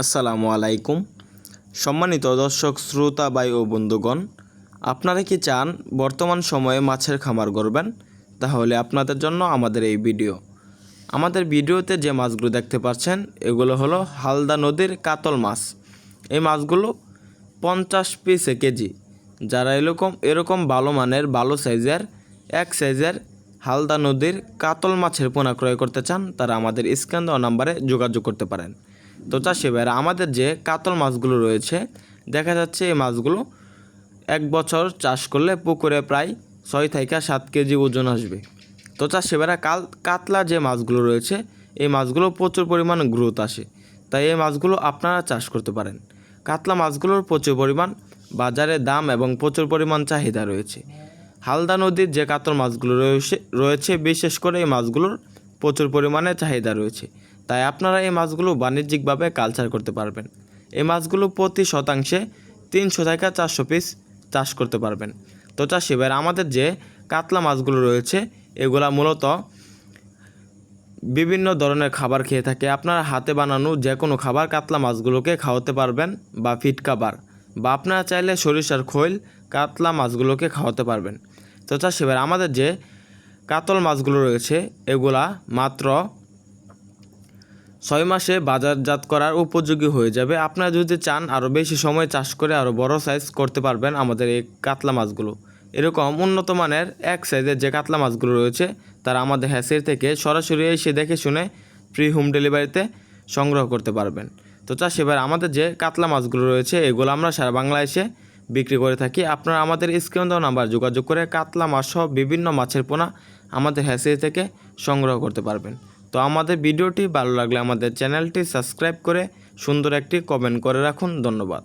আসসালামু আলাইকুম। সম্মানিত দর্শক শ্রোতা ভাই ও বন্ধুগণ, আপনারা কি চান বর্তমান সময়ে মাছের খামার গড়বেন? তাহলে আপনাদের জন্য আমাদের এই ভিডিও। আমাদের ভিডিওতে যে মাছগুলো দেখতে পাচ্ছেন এগুলো হলো হালদা নদীর কাতল মাছ। এই মাছগুলো 50 পিসে কেজি। যারা এরকম ভালো মানের ভালো সাইজের এক সাইজের হালদা নদীর কাতল মাছের পোনা ক্রয় করতে চান তারা আমাদের স্ক্যান দেওয়া নাম্বারে যোগাযোগ করতে পারেন। তো চাষি ভাইরা, আমাদের যে কাতল মাছগুলো রয়েছে দেখা যাচ্ছে এই মাছগুলো 1 বছর চাষ করলে পুকুরে প্রায় 6 থেকে 7 কেজি ওজন আসবে। তো চাষি ভাইরা, কাতলা যে মাছগুলো রয়েছে এই মাছগুলো প্রচুর পরিমাণ গ্রোথ আসে, তাই এই মাছগুলো আপনারা চাষ করতে পারেন। কাতলা মাছগুলোর প্রচুর পরিমাণ বাজারে দাম এবং প্রচুর পরিমাণ চাহিদা রয়েছে। হালদা নদীর যে কাতল মাছগুলো রয়েছে বিশেষ করে এই মাছগুলোর প্রচুর পরিমাণে চাহিদা রয়েছে, তাই আপনারা এই মাছগুলো বাণিজ্যিকভাবে কালচার করতে পারবেন। এই মাছগুলো প্রতি শতাংশে 300 থেকে 400 পিস চাষ করতে পারবেন। তো চাষি ভাইরা, আমাদের যে কাতলা মাছগুলো রয়েছে এগুলা মূলত বিভিন্ন ধরনের খাবার খেয়ে থাকে। আপনারা হাতে বানানো যে কোনো খাবার কাতলা মাছগুলোকে খাওয়াতে পারবেন, বা ফিট খাবার, বা আপনারা চাইলে সরিষার খৈল কাতলা মাছগুলোকে খাওয়াতে পারবেন। তো চাষি ভাইরা, আমাদের যে কাতল মাছগুলো রয়েছে এগুলা মাত্র 6 মাসে বাজারজাত করার উপযোগী হয়ে যাবে। আপনারা যদি চান আরও বেশি সময় চাষ করে আরও বড় সাইজ করতে পারবেন আমাদের এই কাতলা মাছগুলো। এরকম উন্নত মানের এক সাইজের যে কাতলা মাছগুলো রয়েছে তারা আমাদের হ্যাচারি থেকে সরাসরি এসে দেখে শুনে ফ্রি হোম ডেলিভারিতে সংগ্রহ করতে পারবেন। তো চাষি ভাই, আমাদের যে কাতলা মাছগুলো রয়েছে এগুলো আমরা সারা বাংলাদেশে বিক্রি করে থাকি। আপনারা আমাদের স্ক্রিন দেওয়া নাম্বার যোগাযোগ করে কাতলা মাছ সহ বিভিন্ন মাছের পোনা আমাদের হ্যাচারি থেকে সংগ্রহ করতে পারবেন। তো আমাদের ভিডিওটি ভালো লাগলে আমাদের চ্যানেলটি সাবস্ক্রাইব করে সুন্দর একটি কমেন্ট করে রাখুন। ধন্যবাদ।